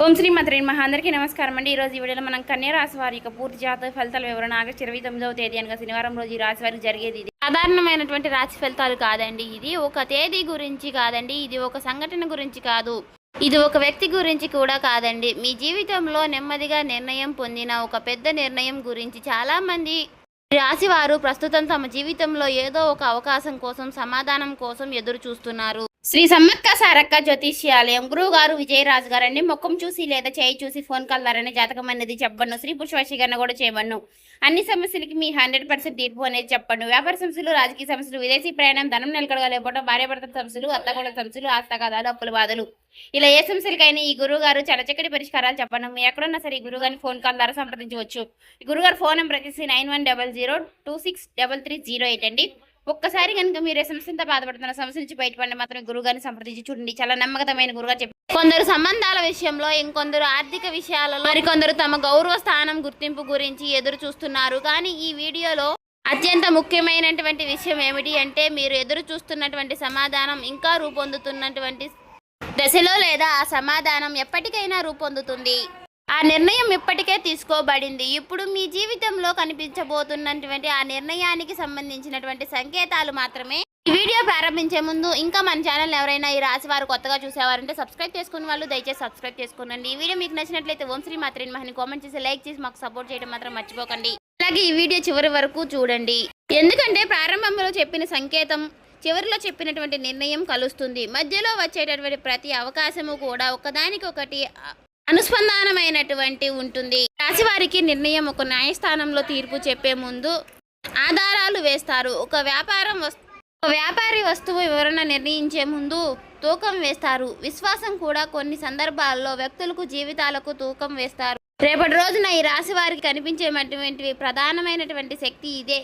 ఓం శ్రీ మాత్రే నమః. అందరికీ నమస్కారం అండి. ఈరోజు ఈ వీడియోలో మనం కన్యా రాశి వారి యొక్క పూర్తి జాతక ఫలితాల వివరణ ఆగస్టు 29వ తేదీ అనగా శనివారం రోజు ఈ రాశి వారికి జరిగేది ఇది సాధారణమైనటువంటి రాశి ఫలితాలు కాదండి. ఇది ఒక తేదీ గురించి కాదండి, ఇది ఒక సంఘటన గురించి కాదు, ఇది ఒక వ్యక్తి గురించి కూడా కాదండి. మీ జీవితంలో నెమ్మదిగా నిర్ణయం పొందిన ఒక పెద్ద నిర్ణయం గురించి చాలామంది రాశి వారు ప్రస్తుతం తమ జీవితంలో ఏదో ఒక అవకాశం కోసం, సమాధానం కోసం ఎదురు చూస్తున్నారు. శ్రీ సమ్మక్క సారక్క జ్యోతిష్యాలయం గురువు గారు విజయరాజు గారండి. ముఖం చూసి లేదా చేయి చూసి ఫోన్ కాల్ ద్వారానే జాతకం అనేది చెప్పను. స్త్రీ పురుష వశీకరణ కూడా చేయమను. అన్ని సమస్యలకి మీ 100% తీర్పు అనేది చెప్పండి. వ్యాపార సమస్యలు, రాజకీయ సమస్యలు, విదేశీ ప్రయాణం, ధనం నిలకడగలేకపోవడం, భార్యాభర్తల సమస్యలు, అత్తగోళ్ళ సమస్యలు, ఆస్తగాదాలు, అప్పుల బాధలు, ఇలా ఏ సమస్యలకైనా ఈ గురువు గారు చాలా చక్కటి పరిష్కారాలు చెప్పండి. మీరు ఎక్కడున్నా సరే ఈ గురువు గారిని ఫోన్ కాల్ ద్వారా సంప్రదించవచ్చు. ఈ గురుగారు ఫోన్ నెంబర్ వచ్చేసి 9100263308 అండి. ఒక్కసారి కనుక మీరు ఏ సమస్యతో బాధపడుతున్న సమస్య నుంచి బయటపడి మాత్రం గురుగారిని సంప్రదించి చూడండి. చాలా నమ్మకమైన గురుగారు చెప్పారు. కొందరు సంబంధాల విషయంలో, ఇంకొందరు ఆర్థిక విషయాలలో, మరికొందరు తమ గౌరవ స్థానం గుర్తింపు గురించి ఎదురు చూస్తున్నారు. కానీ ఈ వీడియోలో అత్యంత ముఖ్యమైనటువంటి విషయం ఏమిటి అంటే, మీరు ఎదురు చూస్తున్నటువంటి సమాధానం ఇంకా రూపొందుతున్నటువంటి దశలో, లేదా ఆ సమాధానం ఎప్పటికైనా రూపొందుతుంది. ఆ నిర్ణయం ఇప్పటికే తీసుకోబడింది. ఇప్పుడు మీ జీవితంలో కనిపించబోతున్నటువంటి ఆ నిర్ణయానికి సంబంధించినటువంటి సంకేతాలు మాత్రమే. ఈ వీడియో ప్రారంభించే ముందు ఇంకా మన ఛానల్ ఎవరైనా ఈ రాశి వారు కొత్తగా చూసేవారంటే సబ్స్క్రైబ్ చేసుకున్న వాళ్ళు దయచేసి సబ్స్క్రైబ్ చేసుకోండి. ఈ వీడియో మీకు నచ్చినట్లయితే ఓం శ్రీ మాత్రే నమః కామెంట్ చేసి లైక్ చేసి మాకు సపోర్ట్ చేయడం మాత్రం మర్చిపోకండి. అలాగే ఈ వీడియో చివరి వరకు చూడండి. ఎందుకంటే ప్రారంభంలో చెప్పిన సంకేతం చివరిలో చెప్పినటువంటి నిర్ణయం కలుస్తుంది. మధ్యలో వచ్చేటటువంటి ప్రతి అవకాశము కూడా ఒకదానికొకటి అనుస్పందానమైనటువంటి ఉంటుంది. రాశి వారికి నిర్ణయం ఒక న్యాయస్థానంలో తీర్పు చెప్పే ముందు ఆధారాలు వేస్తారు. ఒక వ్యాపారి వస్తువు వివరణ నిర్ణయించే ముందు తూకం వేస్తారు. విశ్వాసం కూడా కొన్ని సందర్భాల్లో వ్యక్తులకు, జీవితాలకు తూకం వేస్తారు. రేపటి రోజున ఈ రాశి వారికి కనిపించేటువంటి ప్రధానమైనటువంటి శక్తి ఇదే.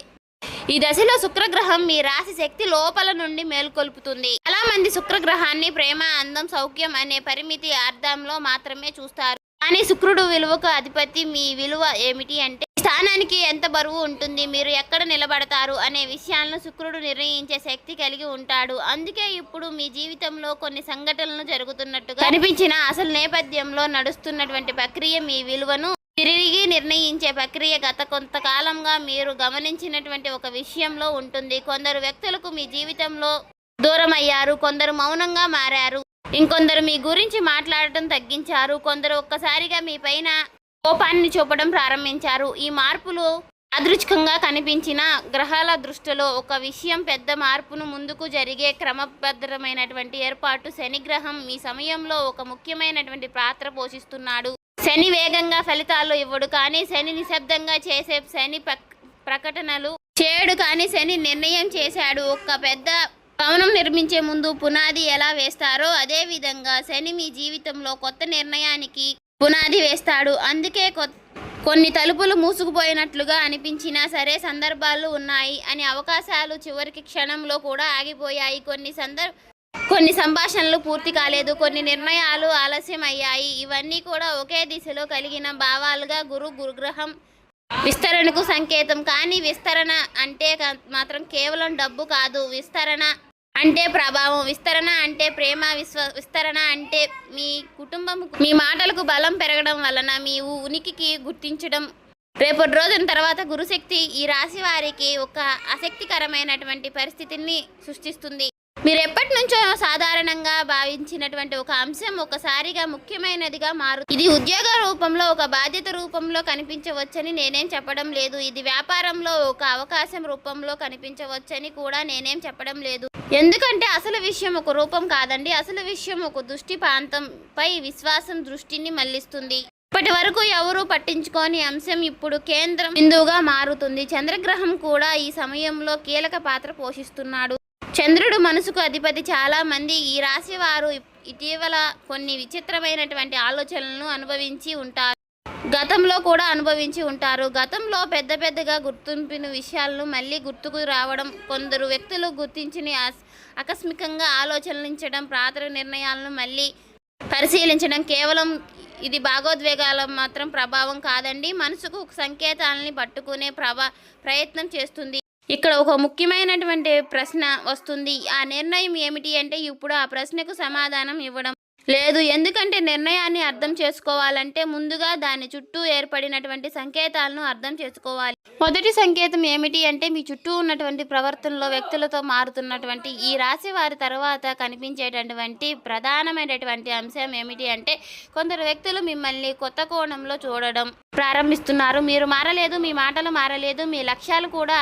ఈ దశలో శుక్రగ్రహం మీ రాశి శక్తి లోపల నుండి మేల్కొల్పుతుంది. చాలా మంది శుక్రగ్రహాన్ని ప్రేమ, అందం, సౌఖ్యం అనే పరిమితి అర్థంలో మాత్రమే చూస్తారు. కానీ శుక్రుడు విలువకు అధిపతి. మీ విలువ ఏమిటి అంటే, స్థానానికి ఎంత బరువు ఉంటుంది, మీరు ఎక్కడ నిలబడతారు అనే విషయాలను శుక్రుడు నిర్ణయించే శక్తి కలిగి ఉంటాడు. అందుకే ఇప్పుడు మీ జీవితంలో కొన్ని సంఘటనలు జరుగుతున్నట్టుగా కనిపించిన అసలు నేపథ్యంలో నడుస్తున్నటువంటి ప్రక్రియ మీ విలువను తిరిగి నిర్ణయించే ప్రక్రియ. గత కొంతకాలంగా మీరు గమనించినటువంటి ఒక విషయంలో ఉంటుంది. కొందరు వ్యక్తులకు మీ జీవితంలో దూరం అయ్యారు, కొందరు మౌనంగా మారారు, ఇంకొందరు మీ గురించి మాట్లాడటం తగ్గించారు, కొందరు ఒక్కసారిగా మీ పైన కోపాన్ని చూపడం ప్రారంభించారు. ఈ మార్పులు అదృచ్ఛికంగా కనిపించిన గ్రహాల దృష్టిలో ఒక విషయం పెద్ద మార్పును ముందుకు జరిగే క్రమబద్ధమైనటువంటి ఏర్పాటు. శనిగ్రహం మీ సమయంలో ఒక ముఖ్యమైనటువంటి పాత్ర పోషిస్తున్నాడు. శని వేగంగా ఫలితాలు ఇవ్వడు, కానీ శని నిశ్శబ్దంగా చేసే శని ప్రకటనలు చేయడు. కానీ శని నిర్ణయం చేశాడు. ఒక పెద్ద భవనం నిర్మించే ముందు పునాది ఎలా వేస్తారో అదే విధంగా శని మీ జీవితంలో కొత్త నిర్ణయానికి పునాది వేస్తాడు. అందుకే కొన్ని తలుపులు మూసుకుపోయినట్లుగా అనిపించినా సరే సందర్భాలు ఉన్నాయి అని అవకాశాలు చివరికి క్షణంలో కూడా ఆగిపోయాయి. కొన్ని సంభాషణలు పూర్తి కాలేదు, కొన్ని నిర్ణయాలు ఆలస్యం అయ్యాయి. ఇవన్నీ కూడా ఒకే దిశలో కలిగిన భావాలుగా గురుగ్రహం విస్తరణకు సంకేతం. కానీ విస్తరణ అంటే మాత్రం కేవలం డబ్బు కాదు. విస్తరణ అంటే ప్రభావం, విస్తరణ అంటే ప్రేమ, విస్తరణ అంటే మీ కుటుంబం, మీ మాటలకు బలం పెరగడం వలన మీ ఉనికికి గుర్తించడం. రేపటి రోజున తర్వాత గురుశక్తి ఈ రాశి వారికి ఒక ఆసక్తికరమైనటువంటి పరిస్థితిని సృష్టిస్తుంది. మీరు ఎప్పటి నుంచో సాధారణంగా భావించినటువంటి ఒక అంశం ఒకసారిగా ముఖ్యమైనదిగా మారుతుంది. ఇది ఉద్యోగ రూపంలో, ఒక బాధ్యత రూపంలో కనిపించవచ్చని నేనేం చెప్పడం లేదు. ఇది వ్యాపారంలో ఒక అవకాశం రూపంలో కనిపించవచ్చని కూడా నేనేం చెప్పడం లేదు. ఎందుకంటే అసలు విషయం ఒక రూపం కాదండి. అసలు విషయం ఒక దృష్టి ప్రాంతంపై విశ్వాసం దృష్టిని మళ్లిస్తుంది. ఇప్పటి వరకు ఎవరూ పట్టించుకోని అంశం ఇప్పుడు కేంద్రం బిందువుగా మారుతుంది. చంద్రగ్రహం కూడా ఈ సమయంలో కీలక పాత్ర పోషిస్తున్నాడు. చంద్రుడు మనసుకు అధిపతి. చాలా మంది ఈ రాశి వారు ఇటీవల కొన్ని విచిత్రమైనటువంటి ఆలోచనలను అనుభవించి ఉంటారు. గతంలో కూడా అనుభవించి ఉంటారు. గతంలో పెద్దగా గుర్తింపిన విషయాలను మళ్ళీ గుర్తుకు రావడం, కొందరు వ్యక్తులు గుర్తించిన ఆకస్మికంగా ఆలోచనలించడం, పాత నిర్ణయాలను మళ్ళీ పరిశీలించడం. కేవలం ఇది భావోద్వేగాల మాత్రం ప్రభావం కాదండి. మనసుకు సంకేతాలని పట్టుకునే ప్రయత్నం చేస్తుంది. ఇక్కడ ఒక ముఖ్యమైనటువంటి ప్రశ్న వస్తుంది. ఆ నిర్ణయం ఏమిటి అంటే, ఇప్పుడు ఆ ప్రశ్నకు సమాధానం ఇవ్వడం. లేదు. ఎందుకంటే నిర్ణయాన్ని అర్థం చేసుకోవాలంటే ముందుగా దాని చుట్టూ ఏర్పడినటువంటి సంకేతాలను అర్థం చేసుకోవాలి. మొదటి సంకేతం ఏమిటి అంటే మీ చుట్టూ ఉన్నటువంటి ప్రవర్తనలో వ్యక్తులతో మారుతున్నటువంటి ఈ రాశి వారి తర్వాత కనిపించేటటువంటి ప్రధానమైనటువంటి అంశం ఏమిటి అంటే కొందరు వ్యక్తులు మిమ్మల్ని కొత్త కోణంలో చూడడం ప్రారంభిస్తున్నారు. మీరు మారలేదు, మీ మాటలు మారలేదు, మీ లక్ష్యాలు కూడా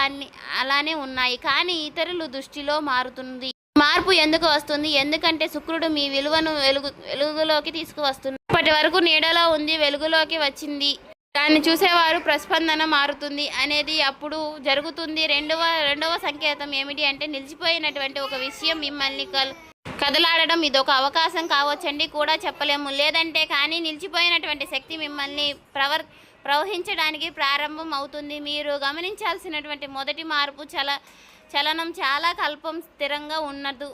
అలానే ఉన్నాయి, కానీ ఇతరుల దృష్టిలో మారుతుంది. మార్పు ఎందుకు వస్తుంది? ఎందుకంటే శుక్రుడు మీ విలువను వెలుగులోకి తీసుకువస్తుంది. ఇప్పటి వరకు నీడలో ఉంది, వెలుగులోకి వచ్చింది. దాన్ని చూసేవారు ప్రస్పందన మారుతుంది అనేది అప్పుడు జరుగుతుంది. రెండవ సంకేతం ఏమిటి అంటే నిలిచిపోయినటువంటి ఒక విషయం మిమ్మల్ని కదలాడడం. ఇదొక అవకాశం కావచ్చండి కూడా చెప్పలేము. లేదంటే కానీ నిలిచిపోయినటువంటి శక్తి మిమ్మల్ని ప్రవహించడానికి ప్రారంభం అవుతుంది. మీరు గమనించాల్సినటువంటి మొదటి మార్పు చలనం చాలా కల్పం స్థిరంగా ఉన్నదు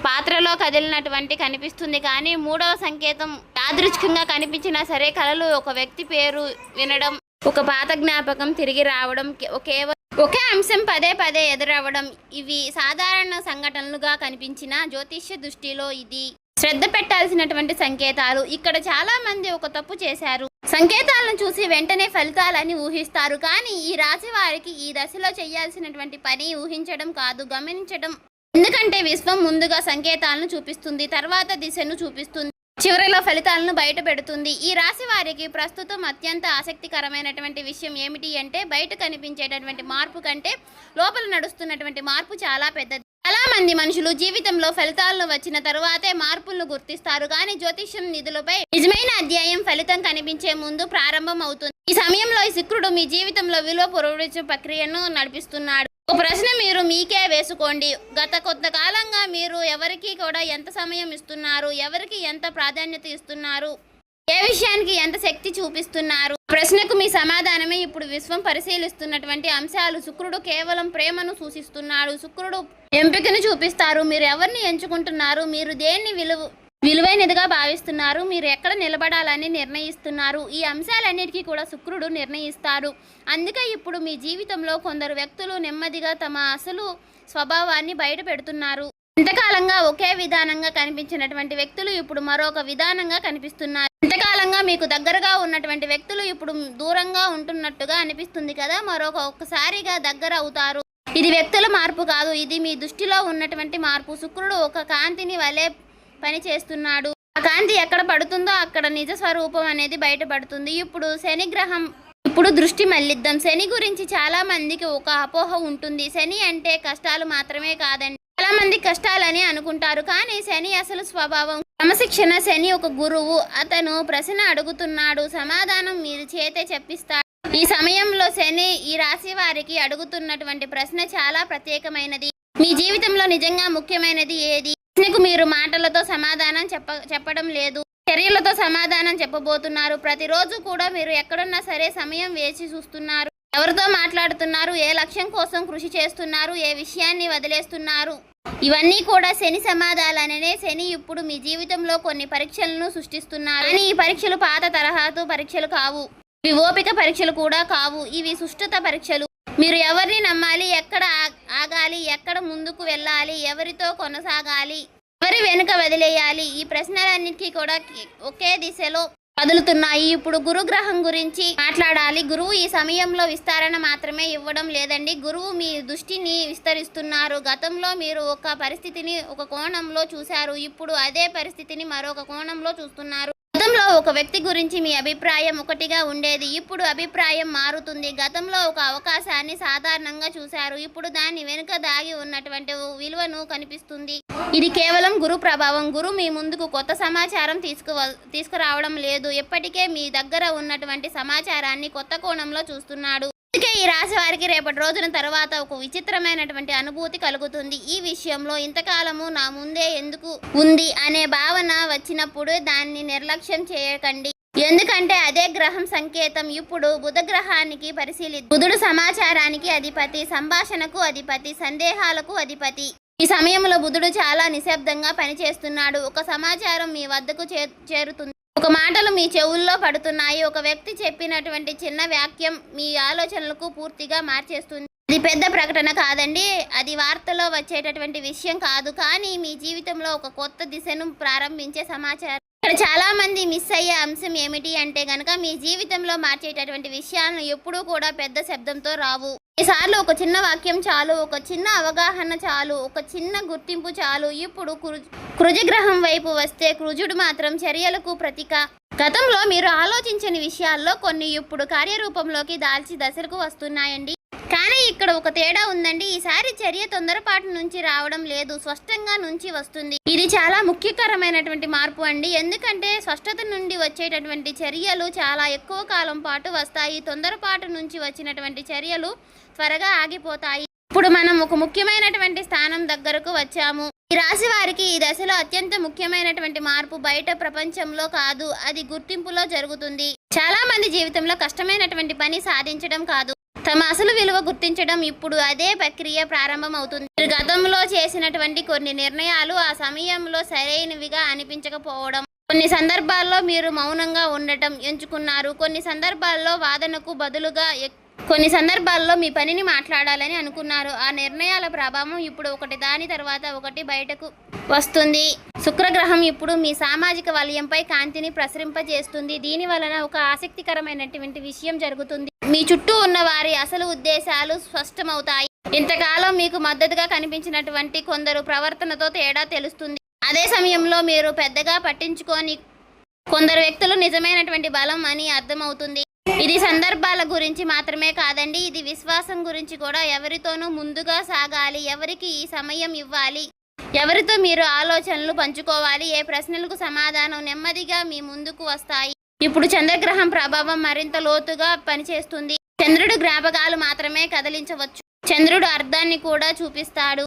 పాత్రలో కదిలినటువంటి కనిపిస్తుంది. కానీ మూడవ సంకేతం యాదృచ్ఛికంగా కనిపించినా సరే కలలు ఒక వ్యక్తి పేరు వినడం, ఒక పాత జ్ఞాపకం తిరిగి రావడం, ఒకే అంశం పదే పదే ఎదురవ్వడం, ఇవి సాధారణ సంఘటనలుగా కనిపించిన జ్యోతిష్య దృష్టిలో ఇది శ్రద్ధ పెట్టాల్సినటువంటి సంకేతాలు. ఇక్కడ చాలా మంది ఒక తప్పు చేశారు. సంకేతాలను చూసి వెంటనే ఫలితాలని ఊహిస్తారు. కానీ ఈ రాశి వారికి ఈ దశలో చేయాల్సినటువంటి పని ఊహించడం కాదు, గమనించడం. ఎందుకంటే విశ్వం ముందుగా సంకేతాలను చూపిస్తుంది, తర్వాత దిశను చూపిస్తుంది, చివరిలో ఫలితాలను బయట పెడుతుంది. ఈ రాశి వారికి ప్రస్తుతం అత్యంత ఆసక్తికరమైనటువంటి విషయం ఏమిటి అంటే బయట కనిపించేటటువంటి మార్పు కంటే లోపల నడుస్తున్నటువంటి మార్పు చాలా పెద్దది. చాలా మంది మనుషులు జీవితంలో ఫలితాలను వచ్చిన తరువాతే మార్పులను గుర్తిస్తారు. కానీ జ్యోతిష్యం నిధులపై నిజమైన అధ్యాయం ఫలితం కనిపించే ముందు ప్రారంభం అవుతుంది. ఈ సమయంలో ఈ శుక్రుడు మీ జీవితంలో విలువ పురోగతి ప్రక్రియను నడిపిస్తున్నాడు. ఒక ప్రశ్న మీరు మీకే వేసుకోండి. గత కొంతకాలంగా మీరు ఎవరికి కూడా ఎంత సమయం ఇస్తున్నారు, ఎవరికి ఎంత ప్రాధాన్యత ఇస్తున్నారు, ఏ విషయానికి ఎంత శక్తి చూపిస్తున్నారు? ప్రశ్నకు మీ సమాధానమే ఇప్పుడు విశ్వం పరిశీలిస్తున్నటువంటి అంశాలు. శుక్రుడు కేవలం ప్రేమను సూచిస్తున్నాడు. శుక్రుడు ఎంపికను చూపిస్తారు. మీరు ఎవరిని ఎంచుకుంటున్నారు, మీరు దేన్ని విలువైనదిగా భావిస్తున్నారు, మీరు ఎక్కడ నిలబడాలని నిర్ణయిస్తున్నారు, ఈ అంశాలన్నిటికీ కూడా శుక్రుడు నిర్ణయిస్తారు. అందుకే ఇప్పుడు మీ జీవితంలో కొందరు వ్యక్తులు నెమ్మదిగా తమ అసలు స్వభావాన్ని బయట పెడుతున్నారు. ఇంతకాలంగా ఒకే విధానంగా కనిపించినటువంటి వ్యక్తులు ఇప్పుడు మరొక విధానంగా కనిపిస్తున్నారు. ఇంతకాలంగా మీకు దగ్గరగా ఉన్నటువంటి వ్యక్తులు ఇప్పుడు దూరంగా ఉంటున్నట్టుగా అనిపిస్తుంది కదా, ఒక్కసారిగా దగ్గర అవుతారు. ఇది వ్యక్తుల మార్పు కాదు, ఇది మీ దృష్టిలో ఉన్నటువంటి మార్పు. శుక్రుడు ఒక కాంతిని వలె పని చేస్తున్నాడు. ఆ కాంతి ఎక్కడ పడుతుందో అక్కడ నిజ స్వరూపం అనేది బయటపడుతుంది. ఇప్పుడు దృష్టి మళ్ళిద్దాం. శని గురించి చాలా మందికి ఒక అపోహ ఉంటుంది. శని అంటే కష్టాలు మాత్రమే కాదండి. చాలా మంది కష్టాలని అనుకుంటారు, కానీ శని అసలు స్వభావం క్రమశిక్షణ. శని ఒక గురువు. అతను ప్రశ్న అడుగుతున్నాడు, సమాధానం మీరు చేతే చెప్పిస్తాడు. ఈ సమయంలో శని ఈ రాశి వారికి అడుగుతున్నటువంటి ప్రశ్న చాలా ప్రత్యేకమైనది. మీ జీవితంలో నిజంగా ముఖ్యమైనది ఏది? ప్రశ్నకు మీరు మాటలతో సమాధానం చెప్పడం లేదు, చర్యలతో సమాధానం చెప్పబోతున్నారు. ప్రతిరోజు కూడా మీరు ఎక్కడున్నా సరే సమయం వేచి చూస్తున్నారు. ఎవరితో మాట్లాడుతున్నారు, ఏ లక్ష్యం కోసం కృషి చేస్తున్నారు, ఏ విషయాన్ని వదిలేస్తున్నారు, ఇవన్నీ కూడా శని సమాధానాలనే. శని ఇప్పుడు మీ జీవితంలో కొన్ని పరీక్షలను సృష్టిస్తున్నారు. కానీ ఈ పరీక్షలు పాత తరహాతో పరీక్షలు కావు, ఇవి ఓపిక పరీక్షలు కూడా కావు, ఇవి సుష్ఠత పరీక్షలు. మీరు ఎవరిని నమ్మాలి, ఎక్కడ ఆగాలి, ఎక్కడ ముందుకు వెళ్ళాలి, ఎవరితో కొనసాగాలి, ఎవరి వెనుక వదిలేయాలి, ఈ ప్రశ్నలన్నిటికీ కూడా ఒకే దిశలో కదులుతున్నాయి. ఇప్పుడు గురుగ్రహం గురించి మాట్లాడాలి. గురువు ఈ సమయంలో విస్తరణ మాత్రమే ఇవ్వడం లేదండి, గురువు మీ దృష్టిని విస్తరిస్తున్నారు. గతంలో మీరు ఒక పరిస్థితిని ఒక కోణంలో చూశారు, ఇప్పుడు అదే పరిస్థితిని మరొక కోణంలో చూస్తున్నారు. గతంలో ఒక వ్యక్తి గురించి మీ అభిప్రాయం ఒకటిగా ఉండేది, ఇప్పుడు అభిప్రాయం మారుతుంది. గతంలో ఒక అవకాశాన్ని సాధారణంగా చూశారు, ఇప్పుడు దాని వెనుక దాగి ఉన్నటువంటి విలువను కనిపిస్తుంది. ఇది కేవలం గురు ప్రభావం. గురు మీ ముందుకు కొత్త సమాచారం తీసుకురావడం లేదు, ఎప్పటికే మీ దగ్గర ఉన్నటువంటి సమాచారాన్ని కొత్త కోణంలో చూస్తున్నాడు. అందుకే ఈ రాశి వారికి రేపటి రోజున తర్వాత ఒక విచిత్రమైనటువంటి అనుభూతి కలుగుతుంది. ఈ విషయంలో ఇంతకాలము నా ముందే ఎందుకు ఉంది అనే భావన వచ్చినప్పుడు దాన్ని నిర్లక్ష్యం చేయకండి. ఎందుకంటే అదే గ్రహం సంకేతం. ఇప్పుడు బుధ గ్రహానికి బుధుడు సమాచారానికి అధిపతి, సంభాషణకు అధిపతి, సందేహాలకు అధిపతి. ఈ సమయంలో బుధుడు చాలా నిశ్శబ్దంగా పనిచేస్తున్నాడు. ఒక సమాచారం మీ వద్దకు చేరుతుంది, ఒక మాటలు మీ చెవుల్లో పడుతున్నాయి, ఒక వ్యక్తి చెప్పినటువంటి చిన్న వాక్యం మీ ఆలోచనలకు పూర్తిగా మార్చేస్తుంది. అది పెద్ద ప్రకటన కాదండి, అది వార్తలో వచ్చేటటువంటి విషయం కాదు, కానీ మీ జీవితంలో ఒక కొత్త దిశను ప్రారంభించే సమాచారం. ఇక్కడ చాలా మంది మిస్ అయ్యే అంశం ఏమిటి అంటే గనక మీ జీవితంలో మార్చేటటువంటి విషయాలను ఎప్పుడూ కూడా పెద్ద శబ్దంతో రావు. ఈసార్లు ఒక చిన్న వాక్యం చాలు, ఒక చిన్న అవగాహన చాలు, ఒక చిన్న గుర్తింపు చాలు. ఇప్పుడు కుజగ్రహం వైపు వస్తే కుజుడు మాత్రం చర్యలకు ప్రతీక. గతంలో మీరు ఆలోచించని విషయాల్లో కొన్ని ఇప్పుడు కార్యరూపంలోకి దాల్చి దశలకు వస్తున్నాయండి. కానీ ఇక్కడ ఒక తేడా ఉందండి. ఈసారి చర్య తొందరపాటు నుంచి రావడం లేదు, స్పష్టంగా నుంచి వస్తుంది. ఇది చాలా ముఖ్యకరమైనటువంటి మార్పు అండి. ఎందుకంటే స్పష్టత నుండి వచ్చేటటువంటి చర్యలు చాలా ఎక్కువ కాలం పాటు వస్తాయి. తొందరపాటు నుంచి వచ్చినటువంటి చర్యలు త్వరగా ఆగిపోతాయి. ఇప్పుడు మనం ఒక ముఖ్యమైనటువంటి స్థానం దగ్గరకు వచ్చాము. ఈ రాశి వారికి ఈ దశలో అత్యంత ముఖ్యమైనటువంటి మార్పు బయట ప్రపంచంలో కాదు, అది గుర్తింపులో జరుగుతుంది. చాలా మంది జీవితంలో కష్టమైనటువంటి పని సాధించడం కాదు, తమ అసలు విలువ గుర్తించడం. ఇప్పుడు అదే ప్రక్రియ ప్రారంభం అవుతుంది. మీరు గతంలో చేసినటువంటి కొన్ని నిర్ణయాలు ఆ సమయంలో సరైనవిగా అనిపించకపోవడం, కొన్ని సందర్భాల్లో మీరు మౌనంగా ఉండటం ఎంచుకున్నారు, కొన్ని సందర్భాల్లో వాదనకు బదులుగా కొన్ని సందర్భాల్లో మీ పనిని మాట్లాడాలని అనుకున్నారు. ఆ నిర్ణయాల ప్రభావం ఇప్పుడు ఒకటి దాని తర్వాత ఒకటి బయటకు వస్తుంది. శుక్రగ్రహం ఇప్పుడు మీ సామాజిక వలయంపై కాంతిని ప్రసరింపజేస్తుంది. దీని వలన ఒక ఆసక్తికరమైనటువంటి విషయం జరుగుతుంది. మీ చుట్టూ ఉన్న వారి అసలు ఉద్దేశాలు స్పష్టమవుతాయి. ఇంతకాలం మీకు మద్దతుగా కనిపించినటువంటి కొందరు ప్రవర్తనతో తేడా తెలుస్తుంది. అదే సమయంలో మీరు పెద్దగా పట్టించుకొని కొందరు వ్యక్తులు నిజమైనటువంటి బలం అని అర్థమవుతుంది. ఇది సందర్భాల గురించి మాత్రమే కాదండి, ఇది విశ్వాసం గురించి కూడా. ఎవరితోనూ ముందుగా సాగాలి, ఎవరికి ఈ సమయం ఇవ్వాలి, ఎవరితో మీరు ఆలోచనలు పంచుకోవాలి, ఏ ప్రశ్నలకు సమాధానం నెమ్మదిగా మీ ముందుకు వస్తాయి. ఇప్పుడు చంద్రగ్రహం ప్రభావం మరింత లోతుగా పనిచేస్తుంది. చంద్రుడు జ్ఞాపకాలు మాత్రమే కదిలించవచ్చు, చంద్రుడు అర్థాన్ని కూడా చూపిస్తాడు.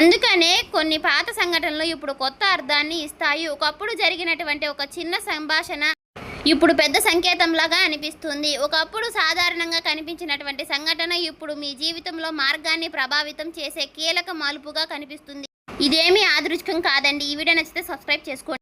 అందుకనే కొన్ని పాత సంఘటనలు ఇప్పుడు కొత్త అర్థాన్ని ఇస్తాయి. ఒకప్పుడు జరిగినటువంటి ఒక చిన్న సంభాషణ ఇప్పుడు పెద్ద సంకేతంలాగా అనిపిస్తుంది. ఒకప్పుడు సాధారణంగా కనిపించినటువంటి సంఘటన ఇప్పుడు మీ జీవితంలో మార్గాన్ని ప్రభావితం చేసే కీలక మలుపుగా కనిపిస్తుంది. ఇదేమీ యాదృచ్ఛికం కాదండి. ఈ వీడియో నచ్చితే సబ్స్క్రైబ్ చేసుకోండి.